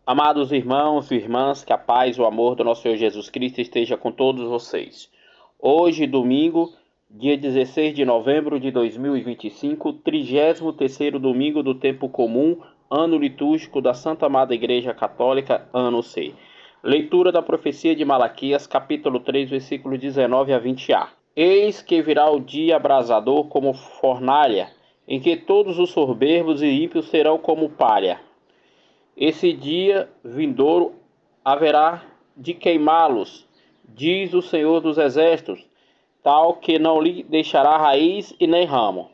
Amados irmãos e irmãs, que a paz e o amor do nosso Senhor Jesus Cristo esteja com todos vocês. Hoje, domingo, dia 16 de novembro de 2025, 33º domingo do tempo comum, ano litúrgico da Santa Amada Igreja Católica, ano C. Leitura da profecia de Malaquias, capítulo 3, versículo 19 a 20a. Eis que virá o dia abrasador como fornalha, em que todos os soberbos e ímpios serão como palha. Esse dia vindouro haverá de queimá-los, diz o Senhor dos Exércitos, tal que não lhe deixará raiz e nem ramo.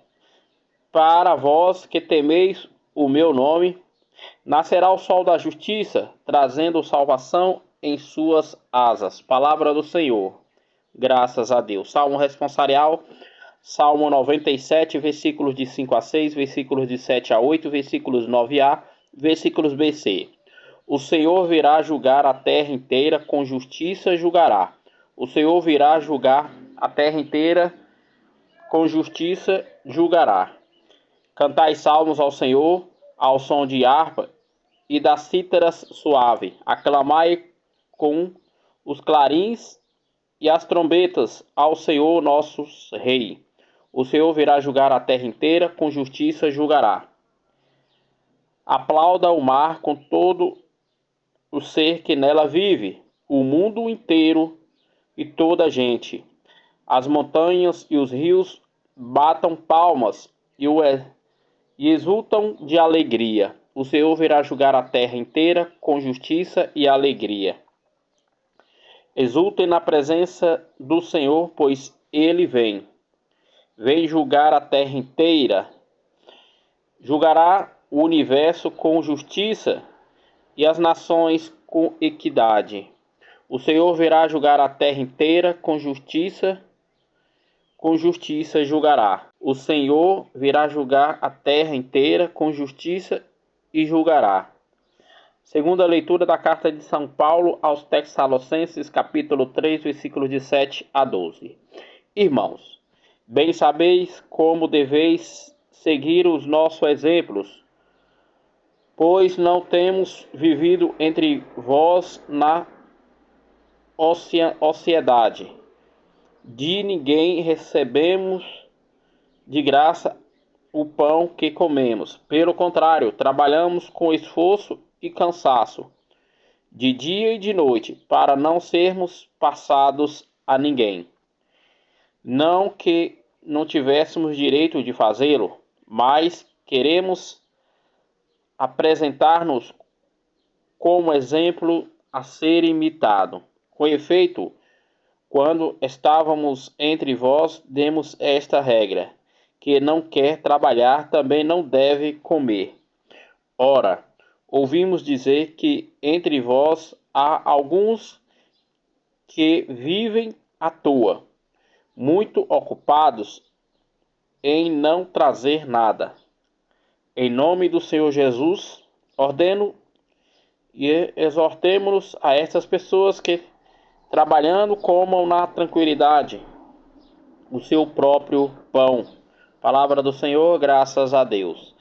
Para vós que temeis o meu nome, nascerá o sol da justiça, trazendo salvação em suas asas. Palavra do Senhor. Graças a Deus. Salmo responsorial, Salmo 97, versículos de 5 a 6, versículos de 7 a 8, versículos 9a, versículos BC. O Senhor virá julgar a terra inteira, com justiça julgará. O Senhor virá julgar a terra inteira, com justiça julgará. Cantai salmos ao Senhor, ao som de harpa e das cítaras suave. Aclamai com os clarins e as trombetas ao Senhor nosso Rei. O Senhor virá julgar a terra inteira, com justiça julgará. Aplauda o mar com todo o ser que nela vive, o mundo inteiro e toda a gente. As montanhas e os rios batam palmas e exultam de alegria. O Senhor virá julgar a terra inteira com justiça e alegria. Exultem na presença do Senhor, pois ele vem. Vem julgar a terra inteira. Julgará o universo com justiça e as nações com equidade. O Senhor virá julgar a terra inteira com justiça julgará. O Senhor virá julgar a terra inteira com justiça e julgará. Segunda leitura da carta de São Paulo aos Tessalonicenses, capítulo 3, versículos de 7 a 12. Irmãos, bem sabeis como deveis seguir os nossos exemplos, pois não temos vivido entre vós na ociedade. De ninguém recebemos de graça o pão que comemos. Pelo contrário, trabalhamos com esforço e cansaço, de dia e de noite, para não sermos passados a ninguém. Não que não tivéssemos direito de fazê-lo, mas queremos apresentar-nos como exemplo a ser imitado. Com efeito, quando estávamos entre vós, demos esta regra: que não quer trabalhar também não deve comer. Ora, ouvimos dizer que entre vós há alguns que vivem à toa, muito ocupados em não trazer nada. Em nome do Senhor Jesus, ordeno e exortemo-nos a estas pessoas que, trabalhando, comam na tranquilidade o seu próprio pão. Palavra do Senhor, graças a Deus.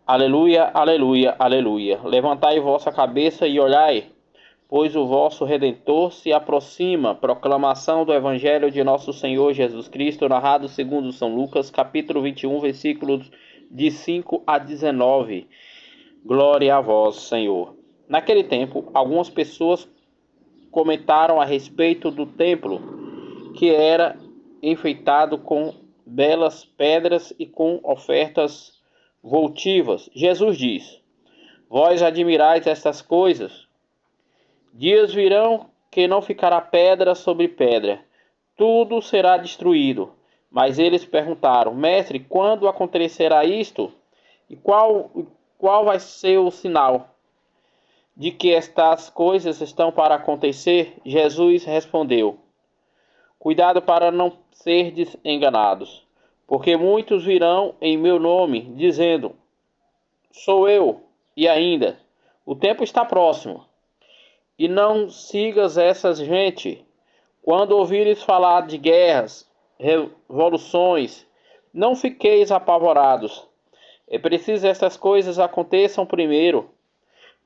Aleluia, aleluia, aleluia. Levantai vossa cabeça e olhai, pois o vosso Redentor se aproxima. Proclamação do Evangelho de nosso Senhor Jesus Cristo, narrado segundo São Lucas, capítulo 21, versículos de 5 a 19. Glória a vós, Senhor. Naquele tempo, algumas pessoas comentaram a respeito do templo, que era enfeitado com belas pedras e com ofertas votivas. Jesus diz: vós admirais estas coisas? Dias virão que não ficará pedra sobre pedra, tudo será destruído. Mas eles perguntaram: Mestre, quando acontecerá isto? E qual vai ser o sinal de que estas coisas estão para acontecer? Jesus respondeu: cuidado para não serdes enganados, porque muitos virão em meu nome, dizendo: sou eu, e ainda, o tempo está próximo. E não sigas essa gente. Quando ouvires falar de guerras, revoluções, não fiqueis apavorados. É preciso que estas coisas aconteçam primeiro,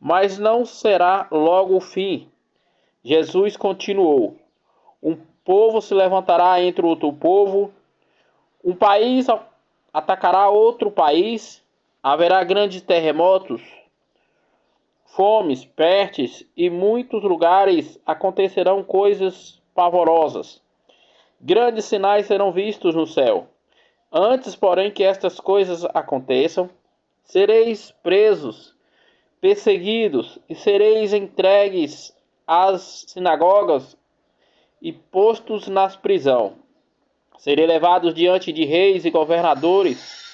mas não será logo o fim. Jesus continuou: um povo se levantará entre outro povo, um país atacará outro país, haverá grandes terremotos, fomes, pestes, e em muitos lugares acontecerão coisas pavorosas. Grandes sinais serão vistos no céu. Antes, porém, que estas coisas aconteçam, sereis presos, perseguidos, e sereis entregues às sinagogas e postos nas prisões. Serei levados diante de reis e governadores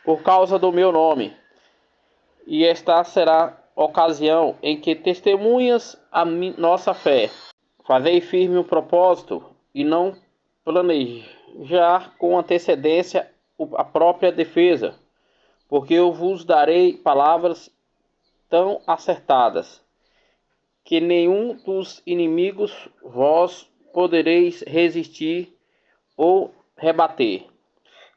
por causa do meu nome. E esta será a ocasião em que testemunhas a nossa fé. Fazei firme o propósito e não planejar com antecedência a própria defesa, porque eu vos darei palavras tão acertadas que nenhum dos inimigos vós podereis resistir ou rebater.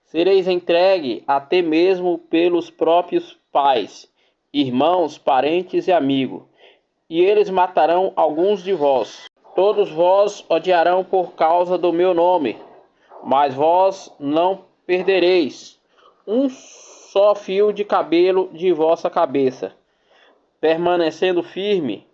Sereis entregue até mesmo pelos próprios pais, irmãos, parentes e amigos, e eles matarão alguns de vós. Todos vós odiarão por causa do meu nome, mas vós não perdereis um só fio de cabelo de vossa cabeça. Permanecendo firme,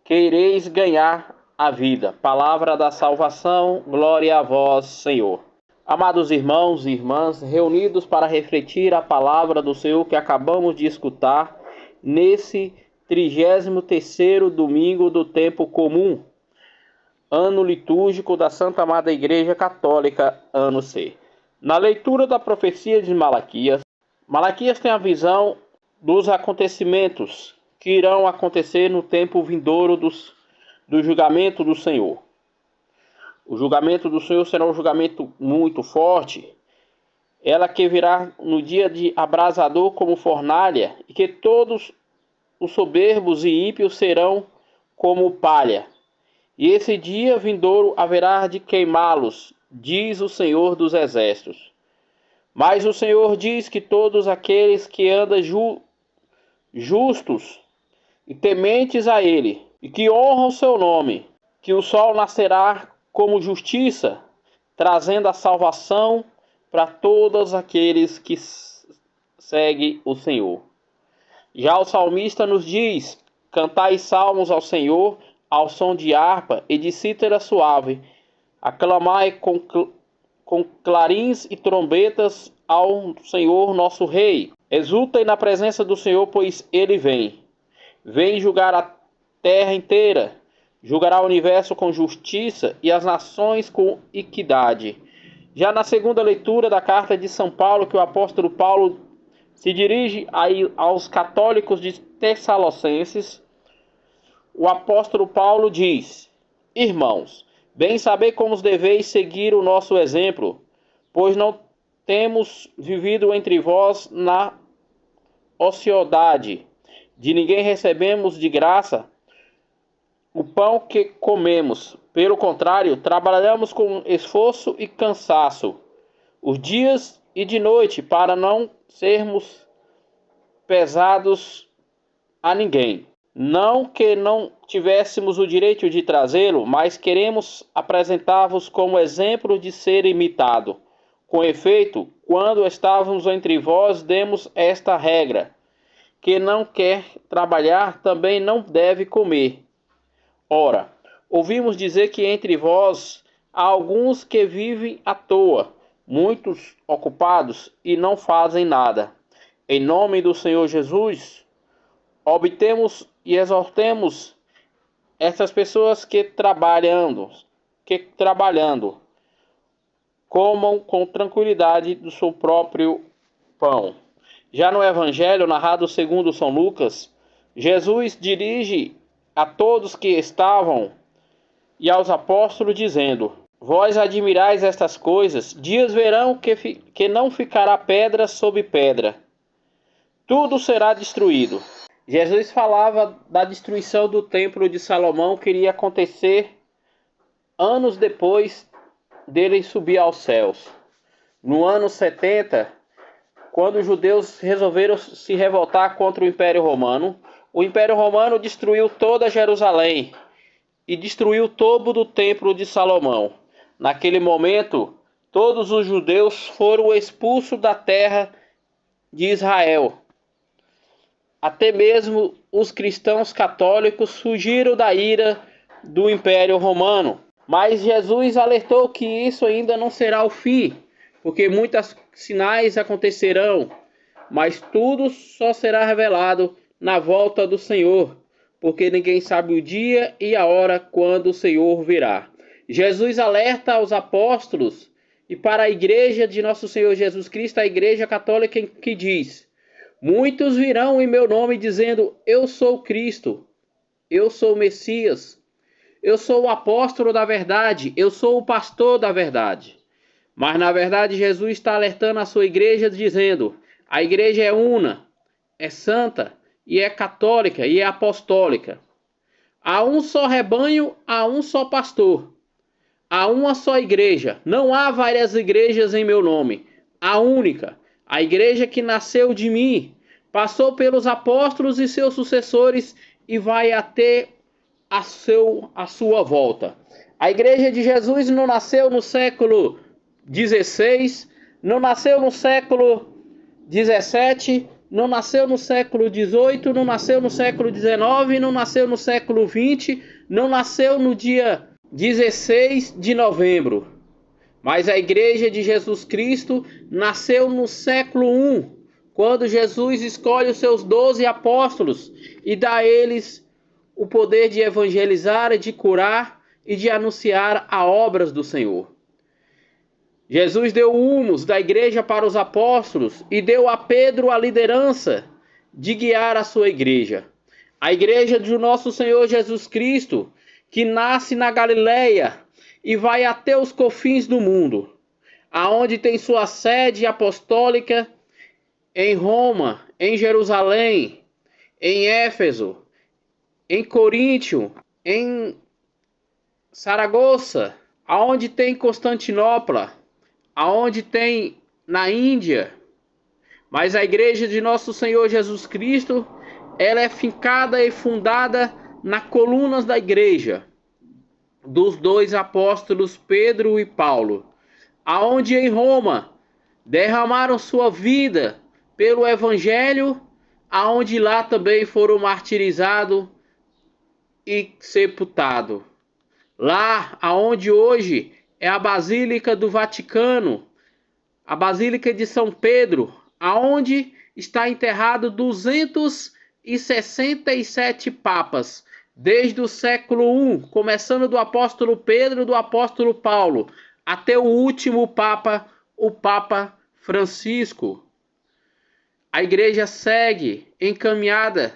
quereis ganhar a vida. Palavra da salvação, glória a vós, Senhor. Amados irmãos e irmãs, reunidos para refletir a palavra do Senhor que acabamos de escutar, nesse 33º domingo do tempo comum, ano litúrgico da Santa Amada Igreja Católica, ano C. Na leitura da profecia de Malaquias, Malaquias tem a visão dos acontecimentos que irão acontecer no tempo vindouro do julgamento do Senhor. O julgamento do Senhor será um julgamento muito forte, ela que virá no dia de abrasador como fornalha, e que todos os soberbos e ímpios serão como palha. E esse dia vindouro haverá de queimá-los, diz o Senhor dos Exércitos. Mas o Senhor diz que todos aqueles que andam justos e tementes a Ele, e que honram o seu nome, que o sol nascerá como justiça, trazendo a salvação para todos aqueles que seguem o Senhor. Já o salmista nos diz: cantai salmos ao Senhor, ao som de harpa e de cítara suave, aclamai com clarins e trombetas ao Senhor nosso Rei. Exultem na presença do Senhor, pois Ele vem. Vem julgar a terra inteira, julgará o universo com justiça e as nações com equidade. Já na segunda leitura da carta de São Paulo, que o apóstolo Paulo se dirige aos católicos de Tessalonicenses, o apóstolo Paulo diz: irmãos, bem saber como deveis seguir o nosso exemplo, pois não temos vivido entre vós na ociosidade. De ninguém recebemos de graça o pão que comemos. Pelo contrário, trabalhamos com esforço e cansaço, os dias e de noite, para não sermos pesados a ninguém. Não que não tivéssemos o direito de trazê-lo, mas queremos apresentar-vos como exemplo de ser imitado. Com efeito, quando estávamos entre vós, demos esta regra: que não quer trabalhar, também não deve comer. Ora, ouvimos dizer que entre vós há alguns que vivem à toa, muitos ocupados e não fazem nada. Em nome do Senhor Jesus, obtemos e exortemos essas pessoas que trabalhando, comam com tranquilidade do seu próprio pão. Já no Evangelho, narrado segundo São Lucas, Jesus dirige a todos que estavam e aos apóstolos, dizendo: vós admirais estas coisas, dias verão que não ficará pedra sobre pedra, tudo será destruído. Jesus falava da destruição do templo de Salomão, que iria acontecer anos depois dele subir aos céus. No ano 70, quando os judeus resolveram se revoltar contra o Império Romano, o Império Romano destruiu toda Jerusalém e destruiu o topo do Templo de Salomão. Naquele momento, todos os judeus foram expulsos da terra de Israel. Até mesmo os cristãos católicos fugiram da ira do Império Romano. Mas Jesus alertou que isso ainda não será o fim, porque muitos sinais acontecerão, mas tudo só será revelado na volta do Senhor, porque ninguém sabe o dia e a hora quando o Senhor virá. Jesus alerta aos apóstolos e para a igreja de nosso Senhor Jesus Cristo, a igreja católica, que diz: muitos virão em meu nome dizendo: eu sou Cristo, eu sou o Messias, eu sou o apóstolo da verdade, eu sou o pastor da verdade. Mas na verdade Jesus está alertando a sua igreja dizendo: a igreja é una, é santa e é católica e é apostólica. Há um só rebanho, há um só pastor. Há uma só igreja. Não há várias igrejas em meu nome. A única, a igreja que nasceu de mim, passou pelos apóstolos e seus sucessores e vai até a sua volta. A igreja de Jesus não nasceu no século XVI, não nasceu no século XVII, não nasceu no século XVIII, não nasceu no século XIX, não nasceu no século XX, não nasceu no dia 16 de novembro. Mas a igreja de Jesus Cristo nasceu no século I, quando Jesus escolhe os seus 12 apóstolos e dá a eles o poder de evangelizar, de curar e de anunciar as obras do Senhor. Jesus deu o humus da igreja para os apóstolos e deu a Pedro a liderança de guiar a sua igreja. A igreja do nosso Senhor Jesus Cristo, que nasce na Galileia e vai até os confins do mundo, aonde tem sua sede apostólica em Roma, em Jerusalém, em Éfeso, em Coríntio, em Saragoça, aonde tem Constantinopla, aonde tem na Índia. Mas a igreja de nosso Senhor Jesus Cristo, ela é fincada e fundada nas colunas da igreja dos dois apóstolos Pedro e Paulo, aonde em Roma derramaram sua vida pelo evangelho, aonde lá também foram martirizados e sepultados. Lá aonde hoje é a Basílica do Vaticano, a Basílica de São Pedro, aonde está enterrado 267 papas, desde o século I, começando do apóstolo Pedro, do apóstolo Paulo, até o último papa, o Papa Francisco. A igreja segue encaminhada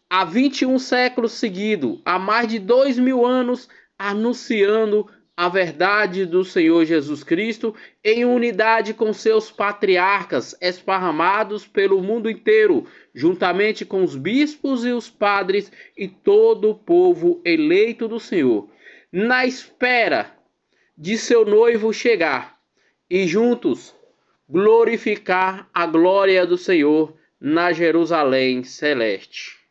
há 21 séculos seguidos, há mais de 2000 anos, anunciando a verdade do Senhor Jesus Cristo em unidade com seus patriarcas esparramados pelo mundo inteiro, juntamente com os bispos e os padres e todo o povo eleito do Senhor, na espera de seu noivo chegar e juntos glorificar a glória do Senhor na Jerusalém celeste.